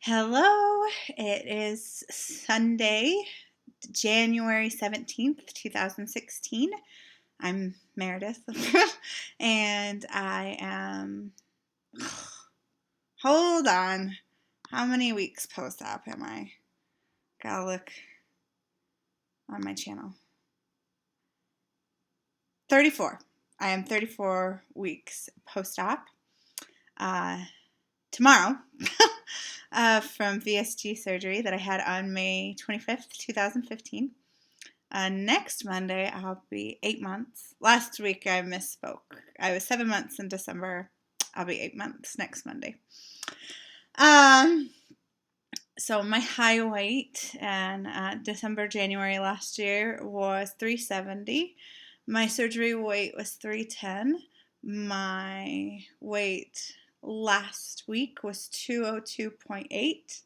Hello, it is Sunday, January 17th, 2016. I'm Meredith, and I am, hold on, how many weeks post-op am I? Gotta look on my channel. 34. I am 34 weeks post-op. Tomorrow, from VSG surgery that I had on May 25th, 2015. Next Monday, I'll be 8 months. Last week, I misspoke. I was 7 months in December. I'll be 8 months next Monday. So my high weight in December, January last year was 370. My surgery weight was 310. My weight last week was 202.8.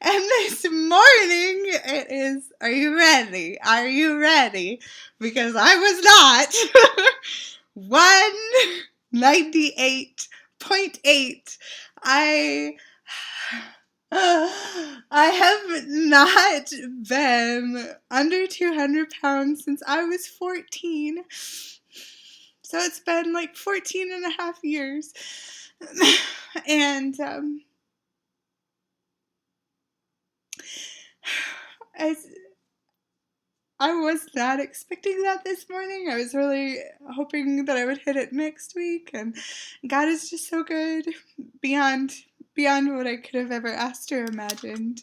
And this morning it is, are you ready? Are you ready? Because I was not. 198.8. I have not been under 200 pounds since I was 14. So it's been like 14 and a half years. And I was not expecting that this morning. I was really hoping that I would hit it next week, and God is just so good, beyond what I could have ever asked or imagined.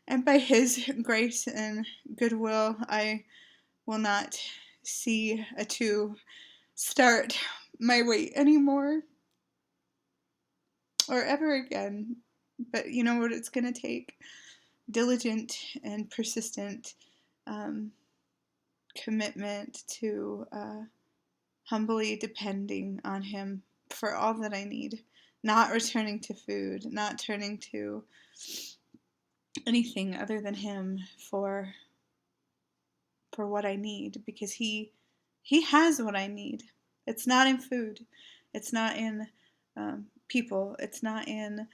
And by His grace and goodwill, I will not see a 2 start my weight anymore, or ever again. But you know what it's going to take? Diligent and persistent commitment to humbly depending on Him for all that I need, not returning to food, not turning to anything other than Him for what I need, because He has what I need. It's not in food, it's not in people, it's not in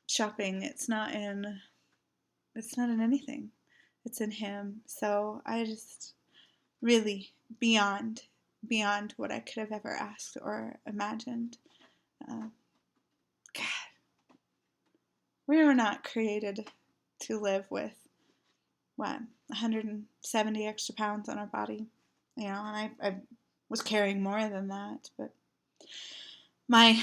shopping, it's not in anything. It's in Him. So I just really beyond what I could have ever asked or imagined. God, we were not created to live with 170 extra pounds on our body, and I was carrying more than that. But my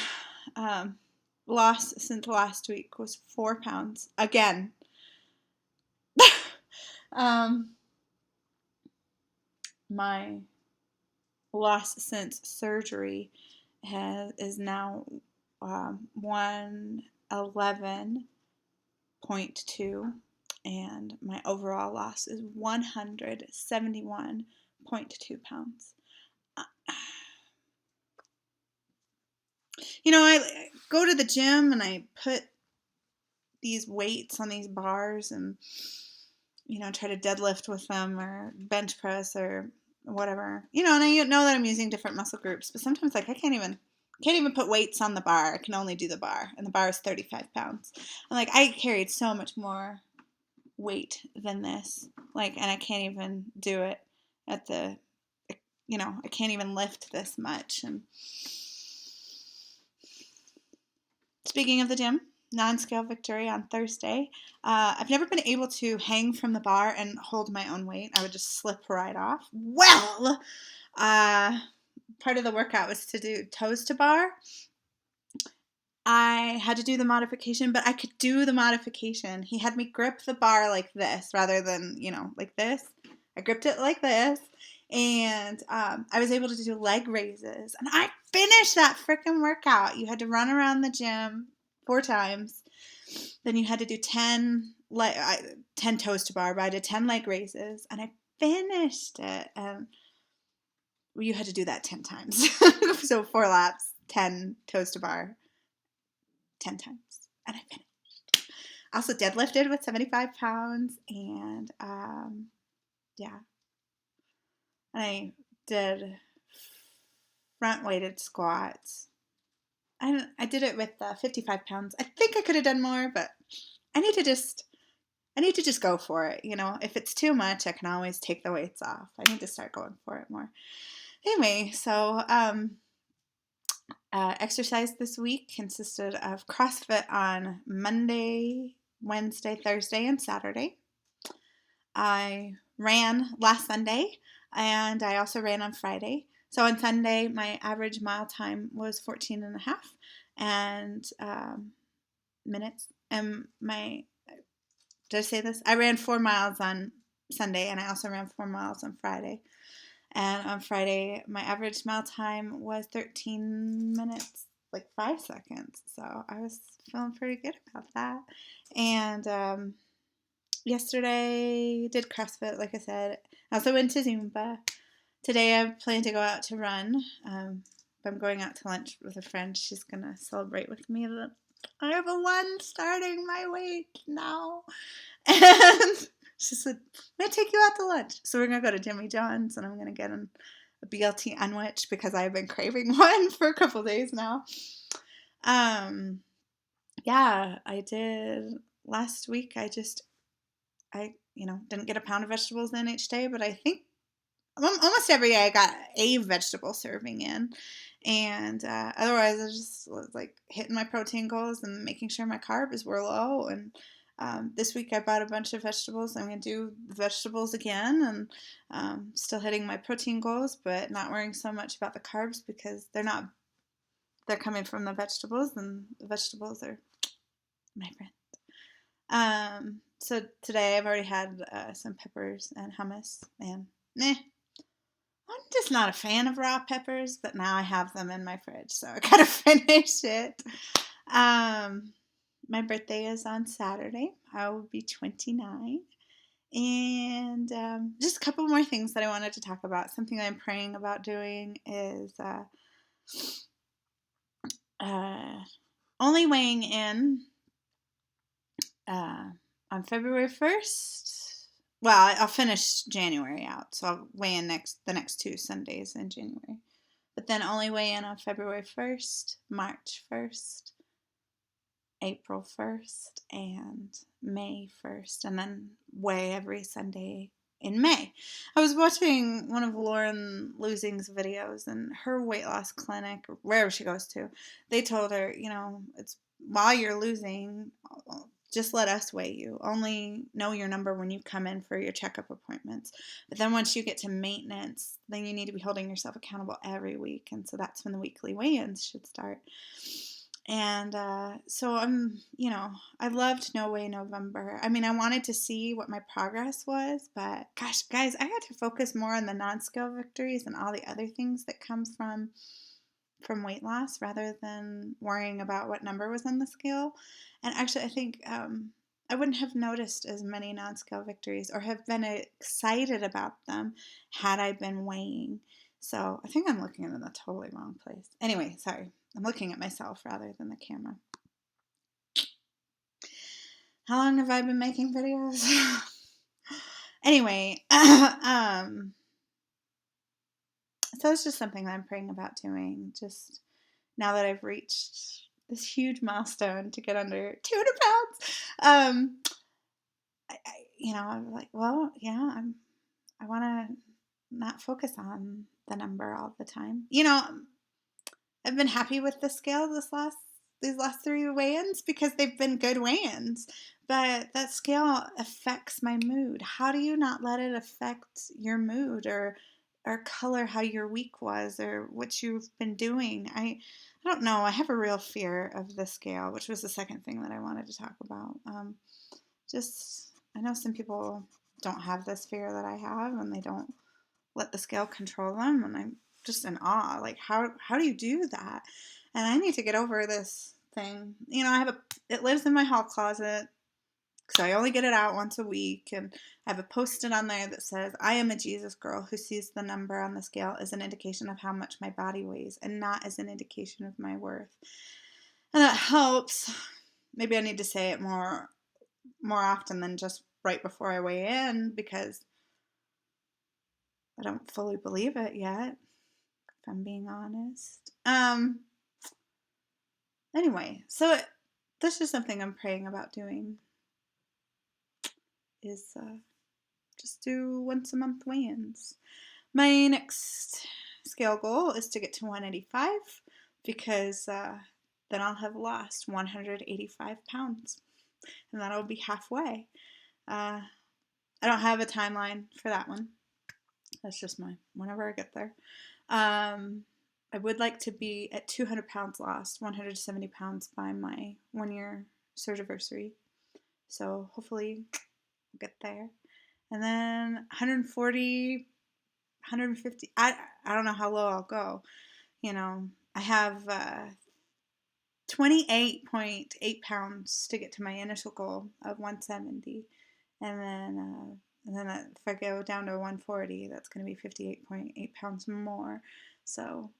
loss since last week was 4 pounds again. My loss since surgery is now 111.2, and my overall loss is 171.2 pounds. I go to the gym and I put these weights on these bars and try to deadlift with them or bench press or whatever. And I know that I'm using different muscle groups, but sometimes I can't even put weights on the bar. I can only do the bar, and the bar is 35 pounds. I'm I carried so much more weight than this, and I can't even do it at the, I can't even lift this much. And speaking of the gym, non-scale victory on Thursday. I've never been able to hang from the bar and hold my own weight. I would just slip right off. Well, part of the workout was to do toes to bar. I had to do the modification, but I could do the modification. He had me grip the bar like this rather than, like this. I gripped it like this, and I was able to do leg raises, and I finished that freaking workout. You had to run around the gym 4 times. Then you had to do 10 toes to bar, but I did 10 leg raises, and I finished it. And you had to do that 10 times. So 4 laps, 10 toes to bar, 10 times, and I finished. I also deadlifted with 75 pounds, and yeah. And I did front weighted squats. I did it with 55 pounds. I think I could have done more, but I need to just go for it. If it's too much, I can always take the weights off. I need to start going for it more. Anyway, so exercise this week consisted of CrossFit on Monday, Wednesday, Thursday, and Saturday. I ran last Sunday, and I also ran on Friday. So on Sunday, my average mile time was 14 and a half minutes. And did I say this? I ran 4 miles on Sunday, and I also ran 4 miles on Friday. And on Friday, my average mile time was 13 minutes, like 5 seconds. So I was feeling pretty good about that. And yesterday, did CrossFit, like I said. I also went to Zumba. Today, I plan to go out to run. I'm going out to lunch with a friend. She's going to celebrate with me that I have a 1 starting my weight now. And she said, I'm going to take you out to lunch. So we're going to go to Jimmy John's, and I'm going to get a BLT unwich because I've been craving one for a couple days now. Yeah, I did last week. I didn't get a pound of vegetables in each day, but I think almost every day I got a vegetable serving in. And otherwise, I just was like hitting my protein goals and making sure my carbs were low. And this week I bought a bunch of vegetables. I'm going to do vegetables again, and still hitting my protein goals, but not worrying so much about the carbs because they're coming from the vegetables, and the vegetables are my friend. So today I've already had some peppers and hummus, and I'm just not a fan of raw peppers, but now I have them in my fridge, so I gotta finish it. My birthday is on Saturday. I will be 29. And just a couple more things that I wanted to talk about. Something I'm praying about doing is only weighing in on February 1st. Well, I'll finish January out, so I'll weigh in the next 2 Sundays in January. But then only weigh in on February 1st, March 1st, April 1st, and May 1st, and then weigh every Sunday in May. I was watching one of Lauren Lusing's videos, and her weight loss clinic, or wherever she goes to, they told her, it's while you're losing, just let us weigh you. Only know your number when you come in for your checkup appointments. But then once you get to maintenance, then you need to be holding yourself accountable every week. And so that's when the weekly weigh-ins should start. And so I loved No Way November. I mean, I wanted to see what my progress was, but gosh, guys, I had to focus more on the non-scale victories and all the other things that come from weight loss rather than worrying about what number was on the scale. And actually, I think I wouldn't have noticed as many non-scale victories or have been excited about them had I been weighing. So I think I'm looking in the totally wrong place. Anyway, sorry. I'm looking at myself rather than the camera. How long have I been making videos? Anyway, so it's just something that I'm praying about doing. Just now that I've reached this huge milestone to get under 200 pounds, I'm like, well, yeah, I want to not focus on the number all the time. I've been happy with the scale these last 3 weigh-ins because they've been good weigh-ins. But that scale affects my mood. How do you not let it affect your mood or color how your week was or what you've been doing? I don't know. I have a real fear of the scale, which was the second thing that I wanted to talk about. I know some people don't have this fear that I have, and they don't let the scale control them, and I'm just in awe. Like, how do you do that? And I need to get over this thing. It lives in my hall closet, so I only get it out once a week, and I have a post-it on there that says, I am a Jesus girl who sees the number on the scale as an indication of how much my body weighs and not as an indication of my worth. And that helps. Maybe I need to say it more often than just right before I weigh in, because I don't fully believe it yet, if I'm being honest. Anyway, so that's just something I'm praying about doing, is just do once a month weigh-ins. My next scale goal is to get to 185 because then I'll have lost 185 pounds and that'll be halfway. I don't have a timeline for that one. That's just whenever I get there. I would like to be at 200 pounds lost, 170 pounds by my 1-year surgiversary. So hopefully I'll get there. And then 140, 150. I don't know how low I'll go. I have 28.8 pounds to get to my initial goal of 170. And then if I go down to 140, that's going to be 58.8 pounds more. So,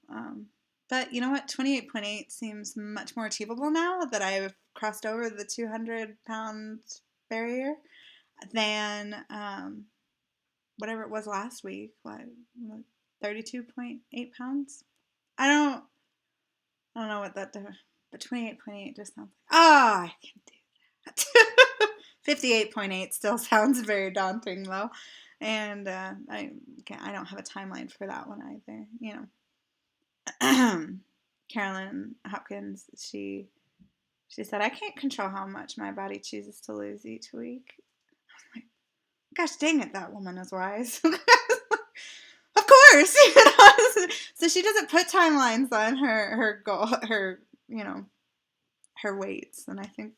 but you know what? 28.8 seems much more achievable now that I've crossed over the 200-pound barrier than whatever it was last week. What, 32.8 pounds? I don't know what that does, but 28.8 just sounds like, I can do that. 58.8 still sounds very daunting though, and I don't have a timeline for that one either. Carolyn Hopkins, she said, I can't control how much my body chooses to lose each week. I'm like, gosh dang it, that woman is wise. Of course, So she doesn't put timelines on her goal, her weights, and I think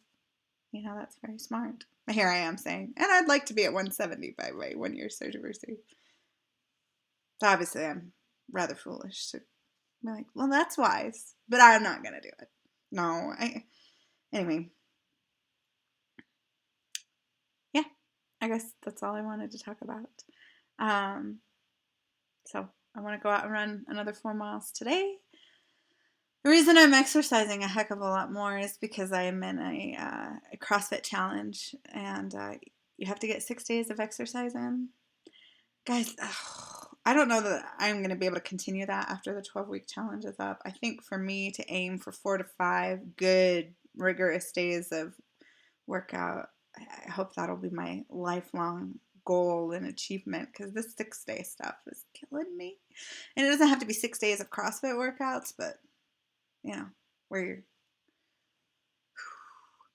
that's very smart. Here I am saying, and I'd like to be at 170 by my 1-year surgery. So obviously, I'm rather foolish to be like, well, that's wise, but I'm not gonna do it. No, anyway. Yeah, I guess that's all I wanted to talk about. So I want to go out and run another 4 miles today. The reason I'm exercising a heck of a lot more is because I am in a CrossFit challenge, and you have to get 6 days of exercise in. Guys, I don't know that I'm going to be able to continue that after the 12-week challenge is up. I think for me to aim for 4 to 5 good, rigorous days of workout, I hope that'll be my lifelong goal and achievement, because this 6-day stuff is killing me. And it doesn't have to be 6 days of CrossFit workouts, but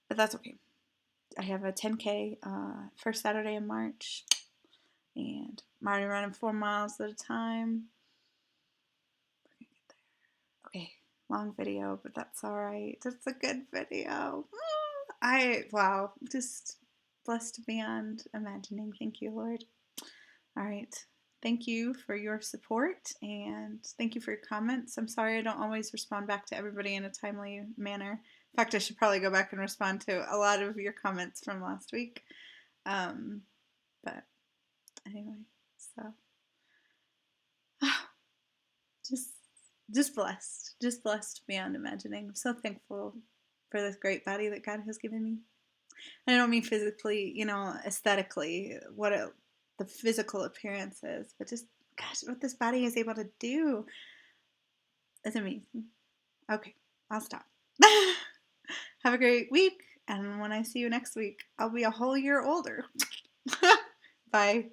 but that's okay. I have a 10K first Saturday in March, and I'm already running 4 miles at a time. Okay, long video, but that's all right. It's a good video. Just blessed beyond imagining. Thank you, Lord. All right. Thank you for your support, and thank you for your comments. I'm sorry I don't always respond back to everybody in a timely manner. In fact, I should probably go back and respond to a lot of your comments from last week. But anyway, so just blessed beyond imagining. I'm so thankful for this great body that God has given me. And I don't mean physically, aesthetically, the physical appearance is, but just, gosh, what this body is able to do is amazing. Okay, I'll stop. Have a great week, and when I see you next week, I'll be a whole year older. Bye.